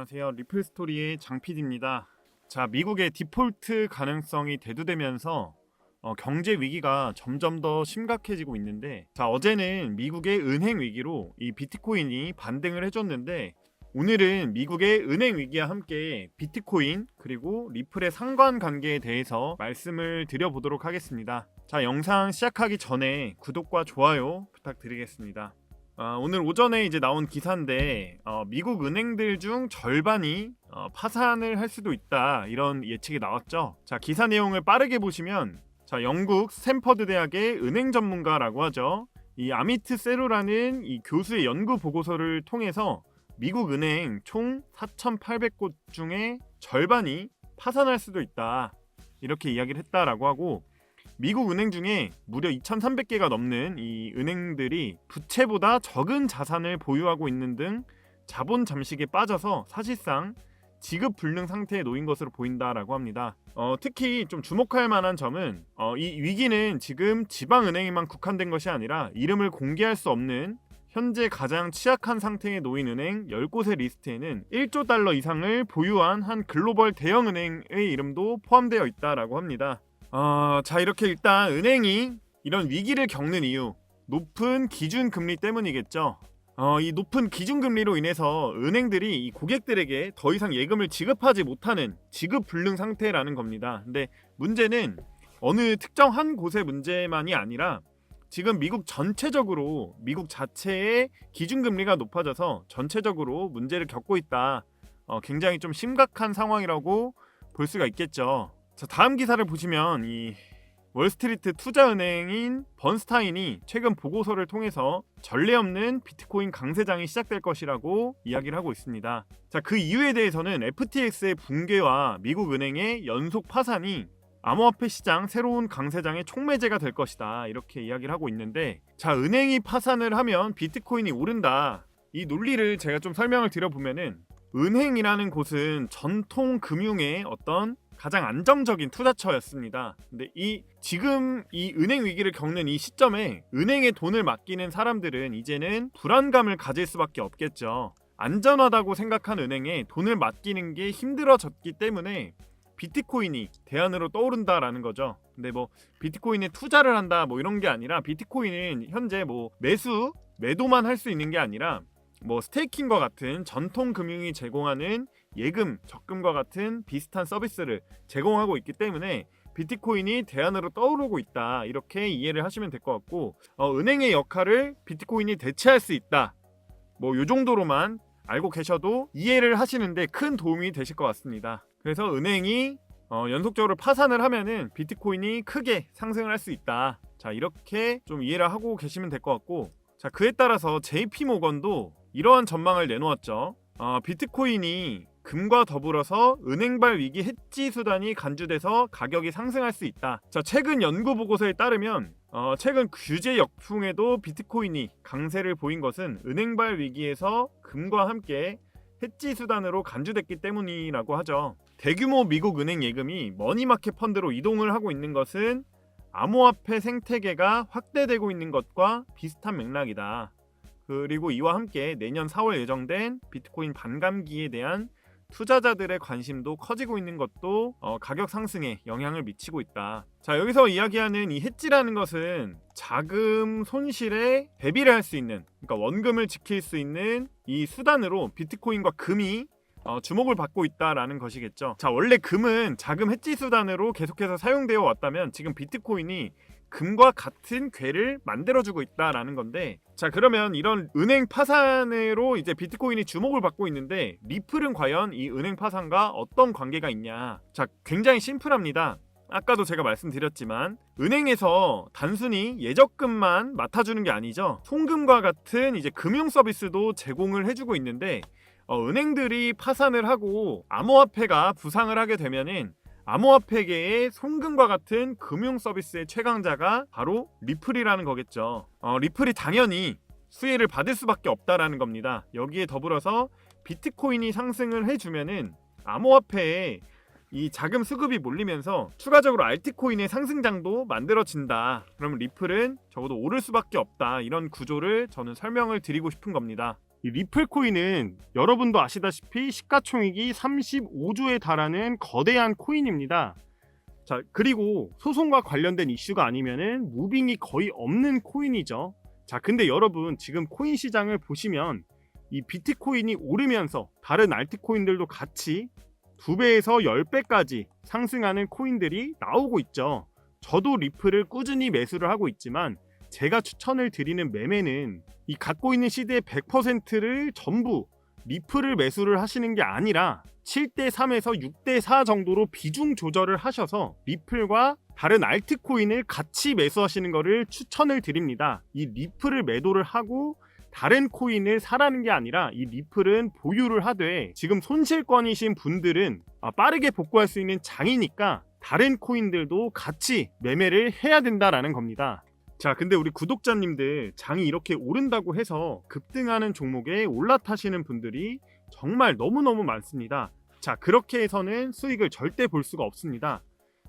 안녕하세요. 리플스토리의 장PD입니다. 자, 미국의 디폴트 가능성이 대두되면서 경제 위기가 점점 더 심각해지고 있는데, 자, 어제는 미국의 은행 위기로 이 비트코인이 반등을 해줬는데, 오늘은 미국의 은행 위기와 함께 비트코인 그리고 리플의 상관관계에 대해서 말씀을 드려보도록 하겠습니다. 자, 영상 시작하기 전에 구독과 좋아요 부탁드리겠습니다. 오늘 오전에 이제 나온 기사인데 미국 은행들 중 절반이 파산을 할 수도 있다, 이런 예측이 나왔죠. 자, 기사 내용을 빠르게 보시면, 자, 영국 스탠퍼드 대학의 은행 전문가라고 하죠. 이 아미트 세루라는 이 교수의 연구 보고서를 통해서 미국 은행 총 4,800곳 중에 절반이 파산할 수도 있다, 이렇게 이야기를 했다라고 하고, 미국 은행 중에 무려 2,300개가 넘는 이 은행들이 부채보다 적은 자산을 보유하고 있는 등 자본 잠식에 빠져서 사실상 지급 불능 상태에 놓인 것으로 보인다라고 합니다. 특히 좀 주목할 만한 점은 이 위기는 지금 지방은행에만 국한된 것이 아니라 이름을 공개할 수 없는 현재 가장 취약한 상태에 놓인 은행 10곳의 리스트에는 1조 달러 이상을 보유한 한 글로벌 대형은행의 이름도 포함되어 있다라고 합니다. 자, 이렇게 일단 은행이 이런 위기를 겪는 이유, 높은 기준금리 때문이겠죠. 이 높은 기준금리로 인해서 은행들이 이 고객들에게 더 이상 예금을 지급하지 못하는 지급불능 상태라는 겁니다. 근데 문제는 어느 특정 한 곳의 문제만이 아니라 지금 미국 전체적으로, 미국 자체의 기준금리가 높아져서 전체적으로 문제를 겪고 있다. 굉장히 좀 심각한 상황이라고 볼 수가 있겠죠. 자, 다음 기사를 보시면 이 월스트리트 투자은행인 번스타인이 최근 보고서를 통해서 전례 없는 비트코인 강세장이 시작될 것이라고 이야기를 하고 있습니다. 자, 그 이유에 대해서는 FTX의 붕괴와 미국 은행의 연속 파산이 암호화폐 시장 새로운 강세장의 촉매제가 될 것이다, 이렇게 이야기를 하고 있는데, 자, 은행이 파산을 하면 비트코인이 오른다, 이 논리를 제가 좀 설명을 드려보면은, 은행이라는 곳은 전통 금융의 어떤 가장 안정적인 투자처였습니다. 근데 지금 이 은행 위기를 겪는 이 시점에 은행에 돈을 맡기는 사람들은 이제는 불안감을 가질 수밖에 없겠죠. 안전하다고 생각한 은행에 돈을 맡기는 게 힘들어졌기 때문에 비트코인이 대안으로 떠오른다라는 거죠. 근데 뭐 비트코인에 투자를 한다 뭐 이런 게 아니라, 비트코인은 현재 뭐 매도만 할 수 있는 게 아니라 뭐 스테이킹과 같은 전통 금융이 제공하는 예금, 적금과 같은 비슷한 서비스를 제공하고 있기 때문에 비트코인이 대안으로 떠오르고 있다, 이렇게 이해를 하시면 될 것 같고, 은행의 역할을 비트코인이 대체할 수 있다, 뭐 요 정도로만 알고 계셔도 이해를 하시는데 큰 도움이 되실 것 같습니다. 그래서 은행이 연속적으로 파산을 하면은 비트코인이 크게 상승을 할 수 있다, 자, 이렇게 좀 이해를 하고 계시면 될 것 같고, 자, 그에 따라서 JP모건도 이러한 전망을 내놓았죠. 비트코인이 금과 더불어서 은행발 위기 해지 수단이 간주돼서 가격이 상승할 수 있다. 자, 최근 연구 보고서에 따르면 최근 규제 역풍에도 비트코인이 강세를 보인 것은 은행발 위기에서 금과 함께 해지 수단으로 간주됐기 때문이라고 하죠. 대규모 미국 은행 예금이 머니마켓 펀드로 이동을 하고 있는 것은 암호화폐 생태계가 확대되고 있는 것과 비슷한 맥락이다. 그리고 이와 함께 내년 4월 예정된 비트코인 반감기에 대한 투자자들의 관심도 커지고 있는 것도 가격 상승에 영향을 미치고 있다. 자, 여기서 이야기하는 이 해지라는 것은 자금 손실에 대비를 할 수 있는, 그러니까 원금을 지킬 수 있는 이 수단으로 비트코인과 금이 주목을 받고 있다라는 것이겠죠. 자, 원래 금은 자금 해지 수단으로 계속해서 사용되어 왔다면 지금 비트코인이 금과 같은 궤를 만들어주고 있다라는 건데, 자, 그러면 이런 은행 파산으로 이제 비트코인이 주목을 받고 있는데, 리플은 과연 이 은행 파산과 어떤 관계가 있냐? 자, 굉장히 심플합니다. 아까도 제가 말씀드렸지만 은행에서 단순히 예적금만 맡아주는 게 아니죠. 송금과 같은 이제 금융 서비스도 제공을 해주고 있는데, 은행들이 파산을 하고 암호화폐가 부상을 하게 되면은 암호화폐계의 송금과 같은 금융 서비스의 최강자가 바로 리플이라는 거겠죠. 리플이 당연히 수혜를 받을 수밖에 없다라는 겁니다. 여기에 더불어서 비트코인이 상승을 해주면은 암호화폐에 이 자금 수급이 몰리면서 추가적으로 알트코인의 상승장도 만들어진다. 그러면 리플은 적어도 오를 수밖에 없다, 이런 구조를 저는 설명을 드리고 싶은 겁니다. 이 리플 코인은 여러분도 아시다시피 시가총액이 35조에 달하는 거대한 코인입니다. 자, 그리고 소송과 관련된 이슈가 아니면은 무빙이 거의 없는 코인이죠. 자, 근데 여러분 지금 코인 시장을 보시면 이 비트코인이 오르면서 다른 알트코인들도 같이 2배에서 10배까지 상승하는 코인들이 나오고 있죠. 저도 리플을 꾸준히 매수를 하고 있지만 제가 추천을 드리는 매매는 이 갖고 있는 시드의 100%를 전부 리플을 매수를 하시는 게 아니라 7대3에서 6대4 정도로 비중 조절을 하셔서 리플과 다른 알트코인을 같이 매수하시는 것을 추천을 드립니다. 이 리플을 매도를 하고 다른 코인을 사라는 게 아니라 이 리플은 보유를 하되 지금 손실권이신 분들은 빠르게 복구할 수 있는 장이니까 다른 코인들도 같이 매매를 해야 된다라는 겁니다. 자, 근데 우리 구독자님들 장이 이렇게 오른다고 해서 급등하는 종목에 올라타시는 분들이 정말 너무너무 많습니다. 자, 그렇게 해서는 수익을 절대 볼 수가 없습니다.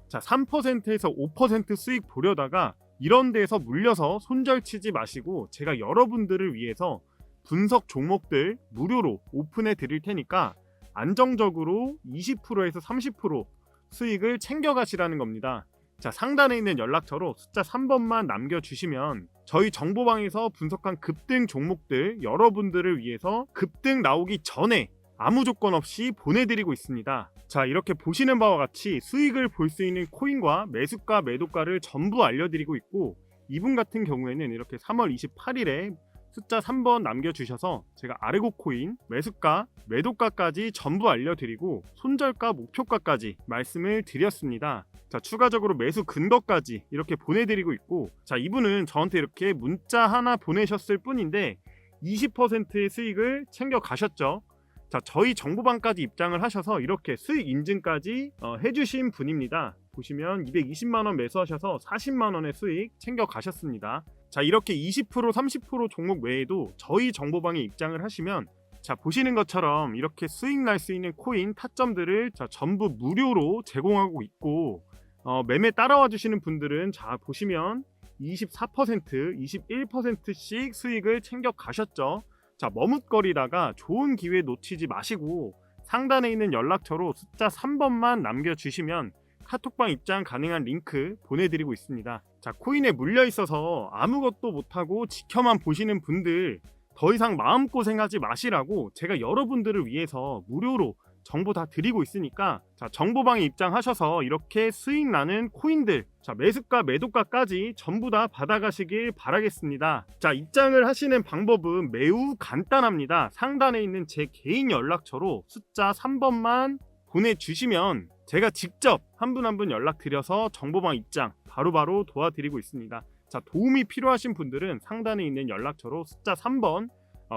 자, 3%에서 5% 수익 보려다가 이런 데서 물려서 손절치지 마시고 제가 여러분들을 위해서 분석 종목들 무료로 오픈해 드릴 테니까 안정적으로 20%에서 30% 수익을 챙겨가시라는 겁니다. 자, 상단에 있는 연락처로 숫자 3번만 남겨주시면 저희 정보방에서 분석한 급등 종목들 여러분들을 위해서 급등 나오기 전에 아무 조건 없이 보내드리고 있습니다. 자, 이렇게 보시는 바와 같이 수익을 볼 수 있는 코인과 매수가 매도가를 전부 알려드리고 있고 이분 같은 경우에는 이렇게 3월 28일에 숫자 3번 남겨주셔서 제가 아르고 코인 매수가 매도가까지 전부 알려드리고 손절가 목표가까지 말씀을 드렸습니다. 자, 추가적으로 매수 근거까지 이렇게 보내드리고 있고, 자, 이분은 저한테 이렇게 문자 하나 보내셨을 뿐인데 20%의 수익을 챙겨 가셨죠. 자, 저희 정보방까지 입장을 하셔서 이렇게 수익 인증까지 해주신 분입니다. 보시면 220만원 매수하셔서 40만원의 수익 챙겨 가셨습니다. 자, 이렇게 20% 30% 종목 외에도 저희 정보방에 입장을 하시면 자, 보시는 것처럼 이렇게 수익 날 수 있는 코인 타점들을 자, 전부 무료로 제공하고 있고 매매 따라와 주시는 분들은 자, 보시면 24% 21%씩 수익을 챙겨 가셨죠. 자, 머뭇거리다가 좋은 기회 놓치지 마시고 상단에 있는 연락처로 숫자 3번만 남겨주시면 카톡방 입장 가능한 링크 보내드리고 있습니다. 자, 코인에 물려 있어서 아무것도 못하고 지켜만 보시는 분들 더 이상 마음고생하지 마시라고 제가 여러분들을 위해서 무료로 정보 다 드리고 있으니까 자, 정보방에 입장하셔서 이렇게 수익 나는 코인들 자, 매수가 매도가까지 전부 다 받아가시길 바라겠습니다. 자, 입장을 하시는 방법은 매우 간단합니다. 상단에 있는 제 개인 연락처로 숫자 3번만 보내주시면 제가 직접 한 분 한 분 연락드려서 정보방 입장 바로바로 도와드리고 있습니다. 자, 도움이 필요하신 분들은 상단에 있는 연락처로 숫자 3번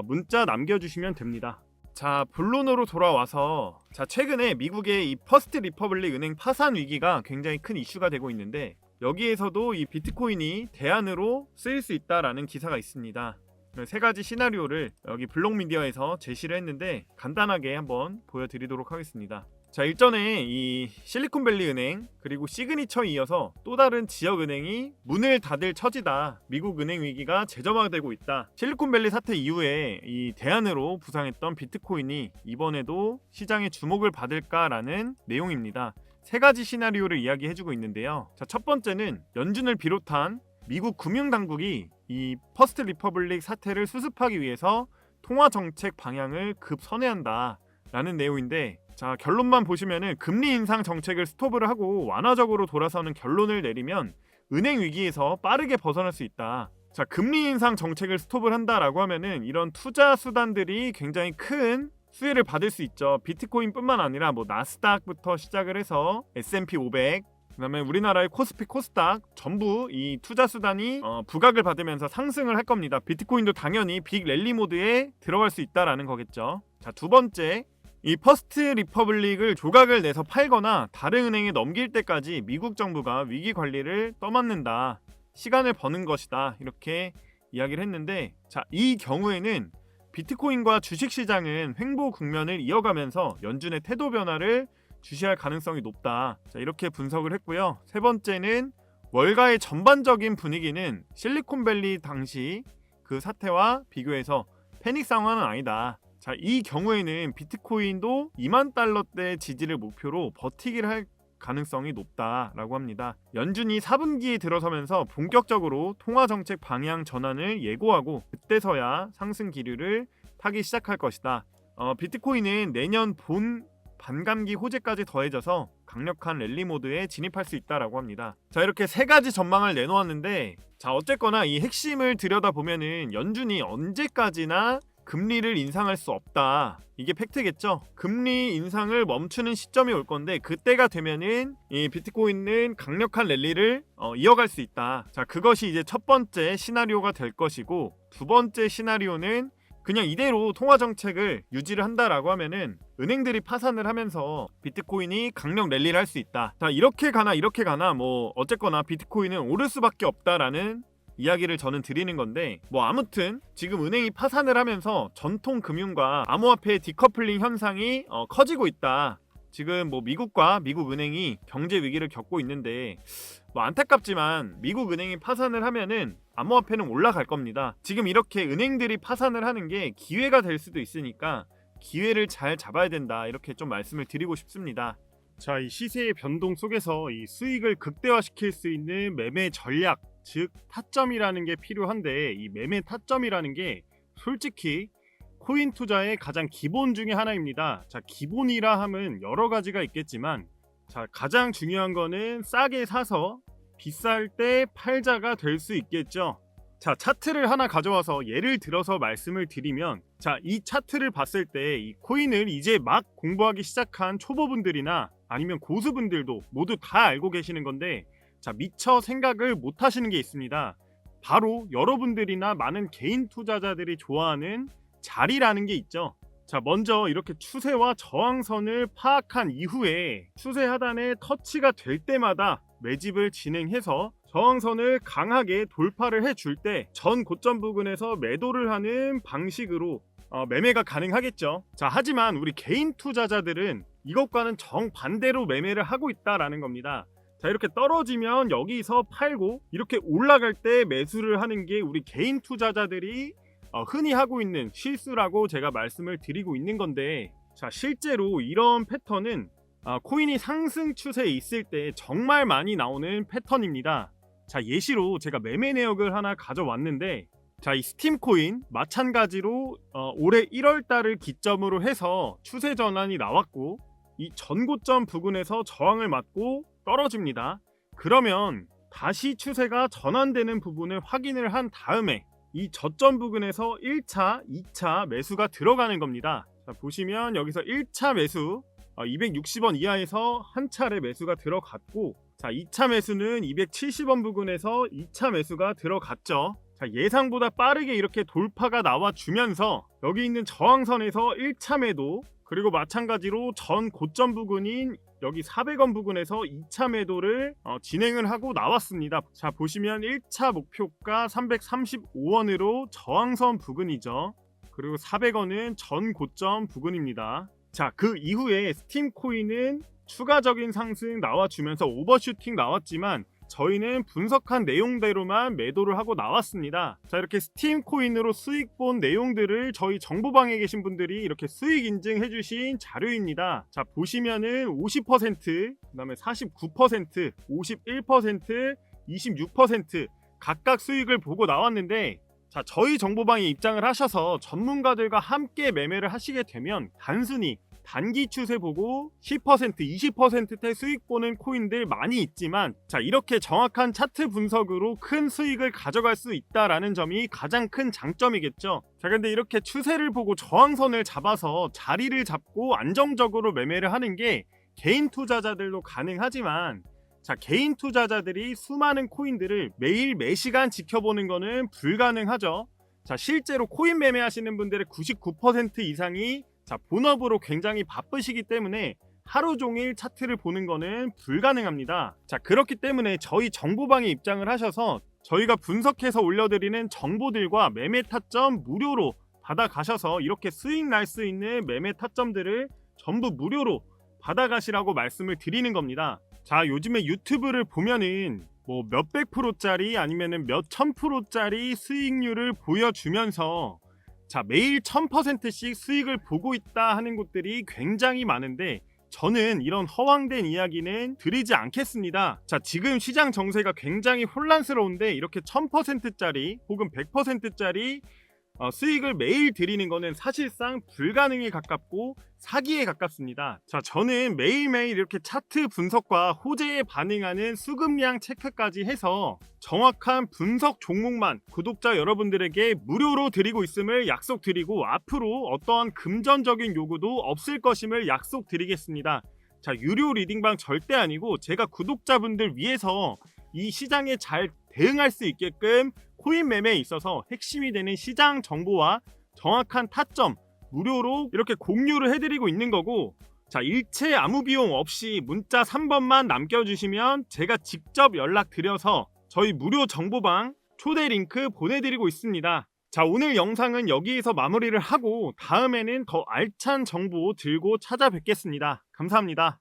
문자 남겨주시면 됩니다. 자, 본론으로 돌아와서 자, 최근에 미국의 이 퍼스트 리퍼블릭 은행 파산 위기가 굉장히 큰 이슈가 되고 있는데 여기에서도 이 비트코인이 대안으로 쓰일 수 있다라는 기사가 있습니다. 세 가지 시나리오를 여기 블록미디어에서 제시를 했는데 간단하게 한번 보여드리도록 하겠습니다. 자, 일전에 이 실리콘밸리 은행 그리고 시그니처 이어서 또 다른 지역 은행이 문을 닫을 처지다. 미국 은행 위기가 재점화되고 있다. 실리콘밸리 사태 이후에 이 대안으로 부상했던 비트코인이 이번에도 시장의 주목을 받을까라는 내용입니다. 세 가지 시나리오를 이야기해주고 있는데요. 자, 첫 번째는 연준을 비롯한 미국 금융당국이 이 퍼스트 리퍼블릭 사태를 수습하기 위해서 통화 정책 방향을 급선회한다 라는 내용인데 자, 결론만 보시면은 금리 인상 정책을 스톱을 하고 완화적으로 돌아서는 결론을 내리면 은행 위기에서 빠르게 벗어날 수 있다. 자, 금리 인상 정책을 스톱을 한다라고 하면은 이런 투자 수단들이 굉장히 큰 수혜를 받을 수 있죠. 비트코인뿐만 아니라 뭐 나스닥부터 시작을 해서 S&P 500 그다음에 우리나라의 코스피 코스닥 전부 이 투자 수단이 부각을 받으면서 상승을 할 겁니다. 비트코인도 당연히 빅 랠리 모드에 들어갈 수 있다라는 거겠죠. 자, 두 번째 이 퍼스트 리퍼블릭을 조각을 내서 팔거나 다른 은행에 넘길 때까지 미국 정부가 위기 관리를 떠맡는다. 시간을 버는 것이다. 이렇게 이야기를 했는데 자, 이 경우에는 비트코인과 주식시장은 횡보 국면을 이어가면서 연준의 태도 변화를 주시할 가능성이 높다. 자, 이렇게 분석을 했고요. 세 번째는 월가의 전반적인 분위기는 실리콘밸리 당시 그 사태와 비교해서 패닉 상황은 아니다. 자, 이 경우에는 비트코인도 2만 달러대 지지를 목표로 버티기를 할 가능성이 높다라고 합니다. 연준이 4분기에 들어서면서 본격적으로 통화정책 방향 전환을 예고하고 그때서야 상승 기류를 타기 시작할 것이다. 비트코인은 내년 본 반감기 호재까지 더해져서 강력한 랠리 모드에 진입할 수 있다라고 합니다. 자, 이렇게 세 가지 전망을 내놓았는데, 자, 어쨌거나 이 핵심을 들여다보면은 연준이 언제까지나 금리를 인상할 수 없다. 이게 팩트겠죠. 금리 인상을 멈추는 시점이 올 건데 그때가 되면은 이 비트코인은 강력한 랠리를 이어갈 수 있다. 자, 그것이 이제 첫 번째 시나리오가 될 것이고, 두 번째 시나리오는 그냥 이대로 통화 정책을 유지를 한다라고 하면은 은행들이 파산을 하면서 비트코인이 강력 랠리를 할 수 있다. 자, 이렇게 가나 뭐 어쨌거나 비트코인은 오를 수밖에 없다라는 이야기를 저는 드리는 건데, 뭐 아무튼 지금 은행이 파산을 하면서 전통 금융과 암호화폐의 디커플링 현상이 커지고 있다. 지금 뭐 미국과 미국 은행이 경제 위기를 겪고 있는데, 뭐 안타깝지만 미국 은행이 파산을 하면은 암호화폐는 올라갈 겁니다. 지금 이렇게 은행들이 파산을 하는 게 기회가 될 수도 있으니까 기회를 잘 잡아야 된다, 이렇게 좀 말씀을 드리고 싶습니다. 자, 이 시세의 변동 속에서 이 수익을 극대화시킬 수 있는 매매 전략, 즉 타점이라는 게 필요한데, 이 매매 타점이라는 게 솔직히 코인 투자의 가장 기본 중에 하나입니다. 자, 기본이라 함은 여러 가지가 있겠지만, 자, 가장 중요한 거는 싸게 사서 비쌀 때 팔자가 될 수 있겠죠. 자, 차트를 하나 가져와서 예를 들어서 말씀을 드리면, 자, 이 차트를 봤을 때 이 코인을 이제 막 공부하기 시작한 초보분들이나 아니면 고수분들도 모두 다 알고 계시는 건데, 자, 미처 생각을 못 하시는 게 있습니다. 바로 여러분들이나 많은 개인 투자자들이 좋아하는 자리라는 게 있죠. 자, 먼저 이렇게 추세와 저항선을 파악한 이후에 추세 하단에 터치가 될 때마다 매집을 진행해서 저항선을 강하게 돌파를 해줄 때 전 고점 부근에서 매도를 하는 방식으로 매매가 가능하겠죠. 자, 하지만 우리 개인 투자자들은 이것과는 정반대로 매매를 하고 있다라는 겁니다. 자, 이렇게 떨어지면 여기서 팔고 이렇게 올라갈 때 매수를 하는 게 우리 개인 투자자들이 흔히 하고 있는 실수라고 제가 말씀을 드리고 있는 건데, 자, 실제로 이런 패턴은 코인이 상승 추세에 있을 때 정말 많이 나오는 패턴입니다. 자, 예시로 제가 매매 내역을 하나 가져왔는데, 자, 이 스팀 코인 마찬가지로 올해 1월 달을 기점으로 해서 추세 전환이 나왔고 이 전고점 부근에서 저항을 맞고 떨어집니다. 그러면 다시 추세가 전환되는 부분을 확인을 한 다음에 이 저점 부근에서 1차, 2차 매수가 들어가는 겁니다. 자, 보시면 여기서 1차 매수 260원 이하에서 한 차례 매수가 들어갔고, 자, 2차 매수는 270원 부근에서 2차 매수가 들어갔죠. 자, 예상보다 빠르게 이렇게 돌파가 나와주면서 여기 있는 저항선에서 1차 매도, 그리고 마찬가지로 전 고점 부근인 여기 400원 부근에서 2차 매도를 진행을 하고 나왔습니다. 자, 보시면 1차 목표가 335원으로 저항선 부근이죠. 그리고 400원은 전 고점 부근입니다. 자, 그 이후에 스팀 코인은 추가적인 상승 나와주면서 오버슈팅 나왔지만 저희는 분석한 내용대로만 매도를 하고 나왔습니다. 자, 이렇게 스팀 코인으로 수익 본 내용들을 저희 정보방에 계신 분들이 이렇게 수익 인증해 주신 자료입니다. 자, 보시면은 50%, 그다음에 49%, 51%, 26% 각각 수익을 보고 나왔는데, 자, 저희 정보방에 입장을 하셔서 전문가들과 함께 매매를 하시게 되면 단순히 단기 추세 보고 10%, 20%대 수익 보는 코인들 많이 있지만, 자, 이렇게 정확한 차트 분석으로 큰 수익을 가져갈 수 있다라는 점이 가장 큰 장점이겠죠. 자, 근데 이렇게 추세를 보고 저항선을 잡아서 자리를 잡고 안정적으로 매매를 하는 게 개인 투자자들도 가능하지만, 자, 개인 투자자들이 수많은 코인들을 매일 매시간 지켜보는 거는 불가능하죠. 자, 실제로 코인 매매하시는 분들의 99% 이상이 자, 본업으로 굉장히 바쁘시기 때문에 하루 종일 차트를 보는 거는 불가능합니다. 자, 그렇기 때문에 저희 정보방에 입장을 하셔서 저희가 분석해서 올려드리는 정보들과 매매 타점 무료로 받아가셔서 이렇게 수익 날 수 있는 매매 타점들을 전부 무료로 받아가시라고 말씀을 드리는 겁니다. 자, 요즘에 유튜브를 보면은 뭐 몇백 프로짜리 아니면은 몇천 프로짜리 수익률을 보여주면서 자, 매일 1000%씩 수익을 보고 있다 하는 곳들이 굉장히 많은데 저는 이런 허황된 이야기는 드리지 않겠습니다. 자, 지금 시장 정세가 굉장히 혼란스러운데 이렇게 1000%짜리 혹은 100%짜리 수익을 매일 드리는 거는 사실상 불가능에 가깝고 사기에 가깝습니다. 자, 저는 매일매일 이렇게 차트 분석과 호재에 반응하는 수급량 체크까지 해서 정확한 분석 종목만 구독자 여러분들에게 무료로 드리고 있음을 약속드리고 앞으로 어떠한 금전적인 요구도 없을 것임을 약속드리겠습니다. 자, 유료 리딩방 절대 아니고 제가 구독자분들 위해서 이 시장에 잘 대응할 수 있게끔 코인 매매에 있어서 핵심이 되는 시장 정보와 정확한 타점 무료로 이렇게 공유를 해드리고 있는 거고, 자, 일체 아무 비용 없이 문자 3번만 남겨주시면 제가 직접 연락드려서 저희 무료 정보방 초대 링크 보내드리고 있습니다. 자, 오늘 영상은 여기에서 마무리를 하고 다음에는 더 알찬 정보 들고 찾아뵙겠습니다. 감사합니다.